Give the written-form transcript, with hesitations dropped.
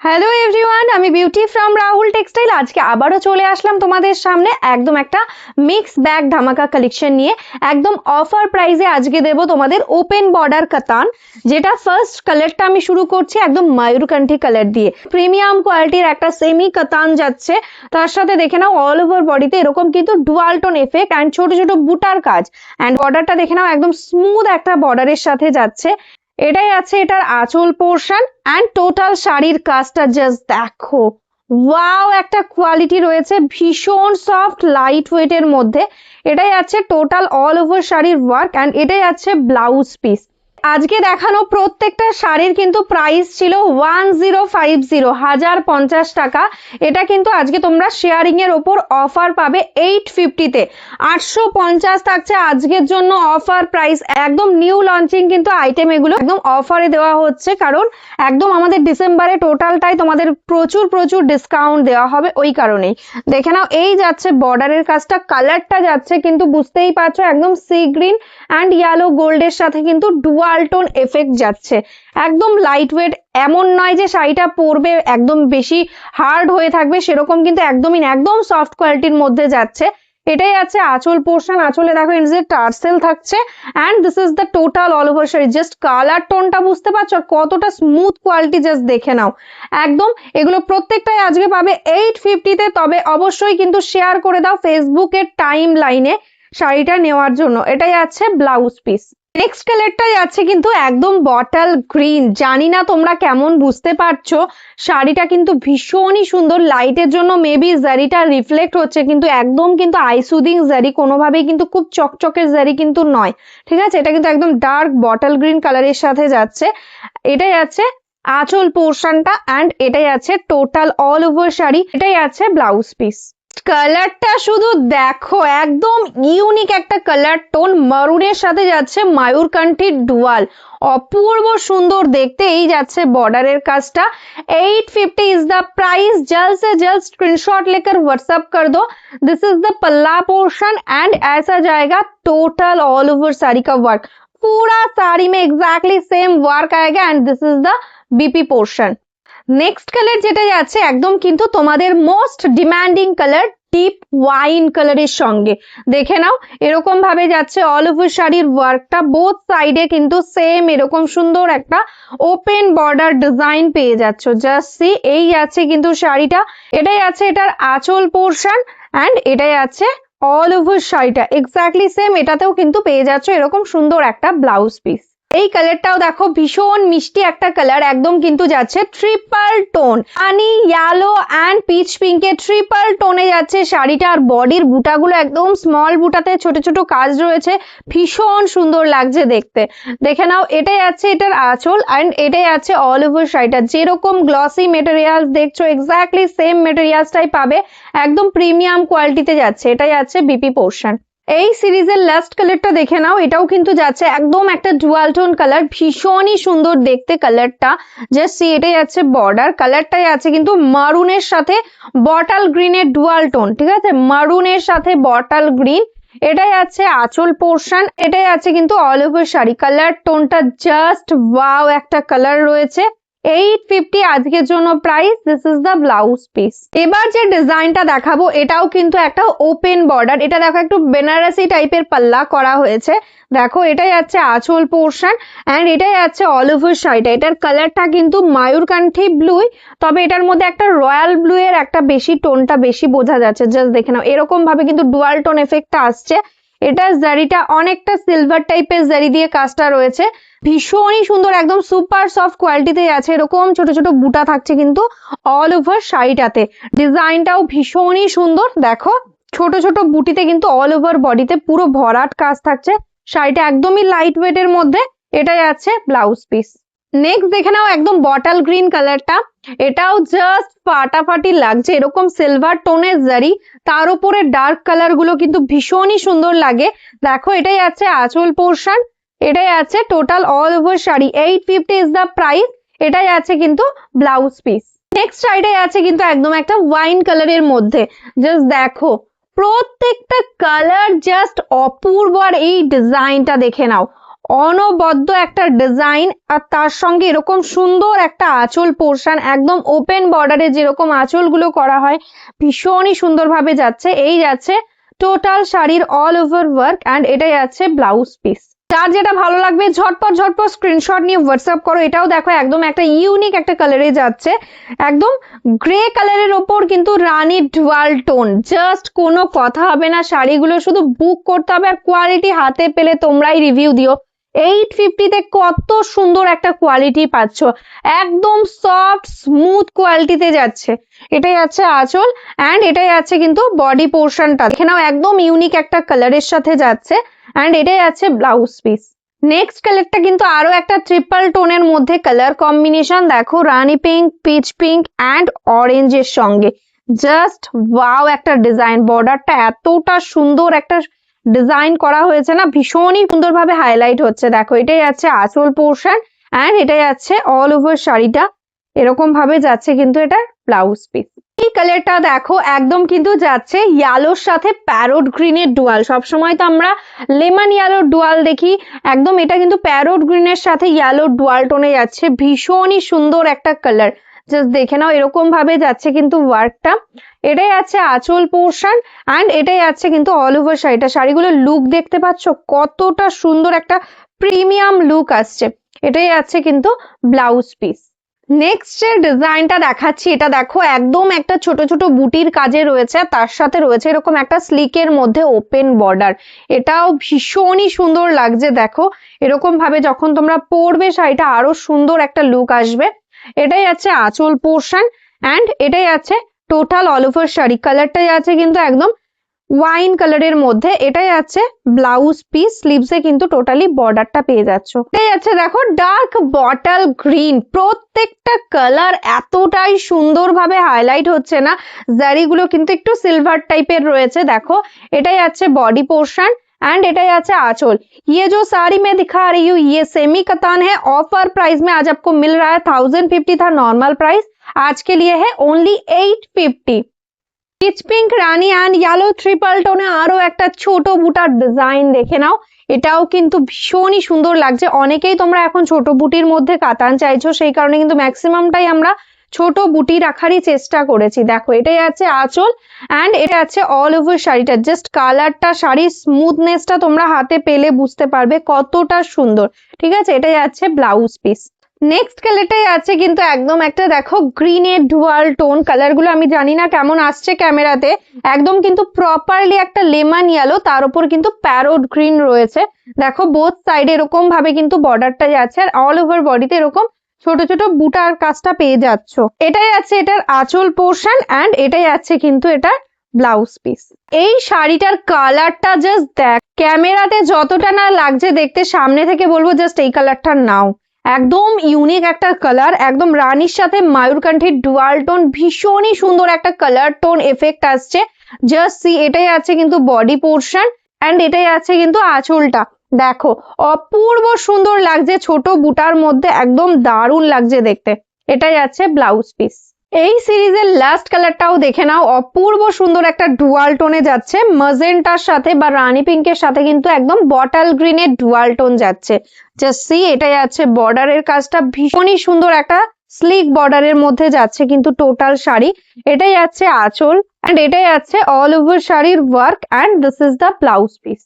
Hello everyone, আমি beauty from Rahul textile. আজকে আবারও চলে আসলাম তোমাদের সামনে একদম একটা মিক্স ব্যাগ ধামাকা কালেকশন নিয়ে। একদম অফার প্রাইসে আজকে দেব তোমাদের ওপেন বর্ডার কাতান, যেটা ফার্স্ট কালারটা আমি শুরু করছি একদম ময়ূরকণ্ঠী কালার দিয়ে। প্রিমিয়াম কোয়ালিটির একটা সেমি কাতান যাচ্ছে, তার সাথে দেখে নাও অল ওভার বডিতে এরকম কিন্তু ডুয়াল টোন এফেক্ট অ্যান্ড ছোট ছোট বুটার কাজ। অ্যান্ড বর্ডারটা দেখে নাও একদম স্মুথ একটা বর্ডারের সাথে যাচ্ছে। এটাই আছে এটার আঁচল পোর্শন অ্যান্ড টোটাল শাড়ির কাজটা জাস্ট দেখো, ওয়াও একটা কোয়ালিটি রয়েছে, ভীষণ সফট লাইট ওয়েটের মধ্যে। এটাই আছে টোটাল অল ওভার শাড়ির ওয়ার্ক অ্যান্ড এটাই আছে ব্লাউজ পিস। আজকে দেখানো প্রত্যেকটা শাড়ির কিন্তু প্রাইস ছিল 1050 টাকা। এটা কিন্তু আজকে তোমরা শেয়ারিং এর ওপর অফার পাবে 850-তে। 850 থাকছে আজকের জন্য অফার প্রাইস। একদম নিউ লঞ্চিং কিন্তু আইটেম, এগুলো একদম অফারে দেওয়া হচ্ছে, কারণ একদম আমাদের ডিসেম্বরে টোটালটাই তোমাদের প্রচুর প্রচুর ডিসকাউন্ট দেওয়া হবে, ওই কারণেই। দেখে নাও এই যাচ্ছে বর্ডারের কাজটা, কালারটা যাচ্ছে কিন্তু বুঝতেই পারছো একদম সি গ্রিন অ্যান্ড ইয়েলো গোল্ডের সাথে কিন্তু ডুয়াল টোন এফেক্ট যাচ্ছে। একদম লাইট ওয়েট, এমন নয় যে শাড়িটা পরবে একদম বেশি হার্ড হয়ে থাকবে, সেরকম কিন্তু একদমই না, একদম সফট কোয়ালিটির মধ্যে যাচ্ছে। এটাই আছে আঁচল পোর্শন। আঁচলে দেখো এর টার্সেল থাকছে and this is the total all over sari. Just colour টোনটা বুঝতে পারছো কতটা স্মুথ কোয়ালিটি, জাস্ট দেখে নাও। একদম এগুলো প্রত্যেকটাই আজকে পাবে 850-তে। তবে অবশ্যই কিন্তু শেয়ার করে দাও ফেসবুকের টাইম লাইনে শাড়িটা নেওয়ার জন্য। এটাই আছে ব্লাউজ পিস। নেক্সট কালারটাই আছে কিন্তু একদম বটল গ্রিন। জানি না তোমরা কেমন বুঝতে পারছো, শাড়িটা কিন্তু ভীষণই সুন্দর। লাইটের জন্য মেবি জারিটা রিফ্লেক্ট হচ্ছে, কিন্তু একদম কিন্তু আইসুদিং জারি, কোনোভাবেই কিন্তু খুব চকচকের জারি কিন্তু নয়, ঠিক আছে। এটা কিন্তু একদম ডার্ক বটল গ্রিন কালারের সাথে যাচ্ছে। এটাই আছে আঁচল পোর্শনটা অ্যান্ড এটাই আছে টোটাল অল ওভার শাড়ি। এটাই আছে ব্লাউজ পিস। কালারটা শুধু দেখো, একদম ইউনিক একটা কালার টোন, মারুনের সাথে যাচ্ছে ময়ূরকণ্ঠীর ডুয়াল, অপূর্ব সুন্দর দেখতে। এই যাচ্ছে बॉर्डर काजटा। 850 is the price. जल्द से जल्द स्क्रीनशॉट लेकर व्हाट्सएप कर दो। दिस इज द पल्ला पोर्शन एंड ऐसा जाएगा टोटल ऑल ओवर साड़ी का वर्क। पूरा साड़ी में एग्जैक्टली सेम वर्क आएगा and this is the BP portion. Next colour যেটা যাচ্ছে একদম কিন্তু তোমাদের most demanding colour, deep wine কালারের সঙ্গে। দেখে নাও এরকম ভাবে যাচ্ছে অল ওভার শাড়ির ওয়ার্কটা, বোথ সাইডে কিন্তু সেম এরকম সুন্দর একটা ওপেন বর্ডার ডিজাইন পেয়ে যাচ্ছ। জাস্ট সি, এই আছে কিন্তু শাড়িটা। এটাই আছে এটার আঁচল পোর্শন অ্যান্ড এটাই আছে অল ওভার শাড়িটা এক্স্যাক্টলি সেম। এটাতেও কিন্তু পেয়ে যাচ্ছ এরকম সুন্দর একটা ব্লাউজ পিস। এই কালারটাও দেখো ভীষণ মিষ্টি একটা কালার, একদম কিন্তু যাচ্ছে triple tone, honey yellow and peach পিঙ্কে ট্রিপল টোনে যাচ্ছে শাড়িটা। আর বডির বুটাগুলো একদম স্মল বুটাতে ছোট ছোট কাজ রয়েছে, ভীষণ সুন্দর লাগছে দেখতে। দেখে নাও এটাই আছে এটার আঁচল অ্যান্ড এটাই আছে অল ওভার শাড়িটা। যেরকম গ্লসি মেটেরিয়ালস দেখছো এক্স্যাক্টলি সেম মেটেরিয়ালসটাই পাবে, একদম প্রিমিয়াম কোয়ালিটিতে যাচ্ছে। এটাই আছে বিপি পোর্শন। এই সিরিজের লাস্ট কালারটা দেখে নাও, এটাও কিন্তু যাচ্ছে একদম একটা ডুয়াল টোন কালার, ভীষণই সুন্দর দেখতে কালারটা। জাস্ট সি, এটাই আছে বর্ডার, কালারটাই আছে কিন্তু মারুনের সাথে বটল গ্রিনের ডুয়াল টোন, ঠিক আছে, মারুনের সাথে বটল গ্রিন। এটাই আছে আঁচল পোর্শন, এটাই আছে কিন্তু অল ওভার শাড়ি। কালার টোনটা জাস্ট ওয়াও একটা কালার রয়েছে। 850 আজকের জন্য price. This is the blouse piece. এবার যে ডিজাইনটা দেখাবো এটাও কিন্তু একটা ওপেন বর্ডার। এটা দেখো একটু বেনারসি টাইপের পাল্লা করা হয়েছে। দেখো এটাই আছে আঁচল পোর্শন অ্যান্ড এটাই আছে অল ওভার শাড়িটা। এটার কালারটা কিন্তু ময়ূরকণ্ঠী ব্লু, তবে এটার মধ্যে একটা রয়্যাল ব্লু এর একটা বেশি টোনটা বেশি বোঝা যাচ্ছে। জাস্ট দেখে নাও এরকম ভাবে কিন্তু ডুয়াল টোন এফেক্টটা আসছে। এটার জারিটা অনেকটা সিলভার টাইপের জারি দিয়ে কাজটা রয়েছে, ভীষণই সুন্দর, একদম সুপার সফট কোয়ালিটিতে আছে। এরকম ছোট ছোট বুটা থাকছে কিন্তু অল ওভার শাড়িটাতে। ডিজাইনটাও ভীষণই সুন্দর, দেখো ছোট ছোট বুটিতে কিন্তু অল ওভার বডিতে পুরো ভরাট কাজ থাকছে। শাড়িটা একদমই লাইট ওয়েটের মধ্যে। এটাই আছে ব্লাউজ পিস। নেক্সট দেখে নাও একদম বটল গ্রিন কালারটা। এটাও জাস্ট ফাটাফাটি লাগছে, এরকম সিলভার টোনের জারি, তার উপরে ডার্ক কালার গুলো কিন্তু ভীষণই সুন্দর লাগে। দেখো এটাই আছে আঁচল পোর্শন, এটাই আছে total all over sari. 850 is the price. এটাই আছে কিন্তু ব্লাউজ পিস। নেক্সট শাড়িটাই আছে কিন্তু একদম একটা ওয়াইন কালারের মধ্যে। জাস্ট দেখো প্রত্যেকটা কালার জাস্ট অপূর্ব, আর এই ডিজাইনটা দেখে নাও অনবদ্য একটা ডিজাইন, আর তার সঙ্গে এরকম সুন্দর একটা আঁচল পোর্শন, একদম ওপেন বর্ডারে যেরকম আঁচলগুলো করা হয় ভীষণই সুন্দরভাবে যাচ্ছে। এই যাচ্ছে টোটাল শাড়ির অল ওভার ওয়ার্ক, অ্যান্ড এটাই যাচ্ছে ব্লাউজ পিস। যার যেটা ভালো লাগবে ঝটপট ঝটপট স্ক্রিনশট নিয়ে হোয়াটসঅ্যাপ করো। এটাও দেখো একদম একটা ইউনিক একটা কালারে যাচ্ছে, একদম গ্রে কালারের ওপর কিন্তু রানী ডুয়াল টোন। জাস্ট কোনো কথা হবে না, শাড়িগুলো শুধু বুক করতে হবে, আর কোয়ালিটি হাতে পেলে তোমরাই রিভিউ দিও। 850-তে কত সুন্দর একটা কোয়ালিটি পাচ্ছ, একদম সফট স্মুথ কোয়ালিটিতে যাচ্ছে। এটাই আছে আঁচল, অ্যান্ড এটাই আছে কিন্তু বডি পোর্শনটা দেখে নাও, একদম ইউনিক একটা কালারের সাথে যাচ্ছে, অ্যান্ড এটাই আছে ব্লাউজ পিস। নেক্সট কালারটা কিন্তু আরো একটা ট্রিপল টোনের মধ্যে কালার কম্বিনেশন, দেখো রানী পিঙ্ক, পিচ পিঙ্ক অ্যান্ড অরেঞ্জের সঙ্গে। জাস্ট ওয়াও একটা ডিজাইন, বর্ডারটা এতটা সুন্দর একটা ডিজাইন করা হয়েছে না, ভীষণই সুন্দরভাবে হাইলাইট হচ্ছে। দেখো এটাই আছে আঁচল পোর্শন, অ্যান্ড এটাই আছে অল ওভার শাড়িটা এরকম ভাবে যাচ্ছে কিন্তু এটা ব্লাউজ পিস। এই কালারটা দেখো একদম কিন্তু যাচ্ছে ইয়েলোর সাথে প্যারোট গ্রিনের ডুয়াল। সবসময় তো আমরা লেমন ইয়েলোর ডুয়াল দেখি, একদম এটা কিন্তু প্যারোট গ্রিনের সাথে ইয়েলোর ডুয়াল টোনে যাচ্ছে, ভীষণই সুন্দর একটা কালার। জাস্ট দেখে নাও এরকম ভাবে যাচ্ছে কিন্তু ওয়ার্কটা। এটাই আছে আঁচল পোর্শন, অ্যান্ড এটাই আছে কিন্তু অল ওভার শাড়িটা। শাড়িগুলোর লুক দেখতে পাচ্ছ কতটা সুন্দর একটা প্রিমিয়াম লুক আসছে। এটাই আছে কিন্তু ব্লাউজ পিস। নেক্সট যে ডিজাইনটা দেখাচ্ছি এটা দেখো একদম একটা ছোট ছোট বুটির কাজে রয়েছে, তার সাথে রয়েছে এরকম একটা স্লিকের মধ্যে ওপেন বর্ডার। এটাও ভীষণই সুন্দর লাগছে। দেখো এরকম ভাবে যখন তোমরা পরবে শাড়িটা আরো সুন্দর একটা লুক আসবে। এটাই আছে আঁচল পোর্শন, অ্যান্ড এটাই আছে টোটাল অল ওভার শাড়ি। কালারটাই আছে কিন্তু একদম ওয়াইন কালারের মধ্যে। এটাই আছে ব্লাউজ পিস, স্লিভসে কিন্তু টোটালি বর্ডারটা পেয়ে যাচ্ছ। এটাই আছে দেখো ডার্ক বটল গ্রিন, প্রত্যেকটা কালার এতটাই সুন্দরভাবে হাইলাইট হচ্ছে না, জারিগুলো কিন্তু একটু সিলভার টাইপের রয়েছে। দেখো এটাই আছে বডি পোর্শন, एंड এটাই আছে आंचल। ये जो साड़ी मैं दिखा रही हूँ ये सेमी कतान है। ऑफर प्राइस में आज आपको मिल रहा है 1050 था नॉर्मल प्राइस, आज के लिए है ओनली 850। পিচ পিঙ্ক রানী অ্যান্ড ইয়েলো ট্রিপল টোনে আরো একটা ছোট বুটার ডিজাইন দেখে নাও, এটাও কিন্তু ভীষণই সুন্দর লাগছে। অনেকেই তোমরা এখন ছোট বুটির মধ্যে কাতান চাইছো, সেই কারণে কিন্তু ম্যাক্সিমামটাই আমরা ছোট বুটি রাখারই চেষ্টা করেছি। দেখো এটাই আছে আঁচল, অ্যান্ড এটা আছে অল ওভার শাড়িটা। জাস্ট কালারটা, শাড়ির স্মুথনেসটা তোমরা হাতে পেলে বুঝতে পারবে কতটা সুন্দর। ঠিক আছে, এটাই আছে ব্লাউজ পিস। নেক্সট কালারটাই আছে কিন্তু একদম একটা দেখো গ্রিনের ডুয়াল টোন। কালারগুলো আমি জানি না কেমন আসছে ক্যামেরাতে, একদম কিন্তু প্রপারলি একটা লেমন ইয়েলো, তার উপর কিন্তু প্যারোট গ্রিন রয়েছে। দেখো বোথ সাইডে এরকম ভাবে কিন্তু বর্ডারটা যাচ্ছে, আর অল ওভার বডিতে এরকম ছোট ছোট বুটার কাজটা পেয়ে যাচ্ছ। এটাই আছে এটার আঁচল পোর্শন, অ্যান্ড এটাই আছে কিন্তু এটার ব্লাউজ পিস। এই শাড়িটার কালারটা জাস্ট দেখ, ক্যামেরাতে যতটা না লাগছে দেখতে, সামনে থেকে বলবো জাস্ট এই কালারটা নাও। একদম ইউনিক একটা কালার, একদম রানীর সাথে ময়ূরকণ্ঠীর ডুয়াল টোন, ভীষণই সুন্দর একটা কালার টোন এফেক্ট আসছে। জাস্ট সি, এটাই আছে কিন্তু বডি পোর্শন, অ্যান্ড এটাই আছে কিন্তু আঁচলটা। দেখো অপূর্ব সুন্দর লাগছে, ছোট বুটার মধ্যে একদম দারুণ লাগছে দেখতে। এটাই আছে ব্লাউজ পিস। এই সিরিজের লাস্ট কালারটাও দেখে নাও, অপূর্ব সুন্দর একটা ডুয়াল টোনে যাচ্ছে, ম্যাজেন্টার সাথে বা রানী পিঙ্কের সাথে কিন্তু একদম বটল গ্রিনের ডুয়াল টোন যাচ্ছে। জাস্ট সি, এটাই আছে বর্ডারের কাজটা, ভীষণই সুন্দর একটা স্লিক বর্ডারের মধ্যে যাচ্ছে কিন্তু টোটাল শাড়ি। এটাই আছে আঁচল, অ্যান্ড এটাই আছে অল ওভার শাড়ির work, and this is the blouse piece.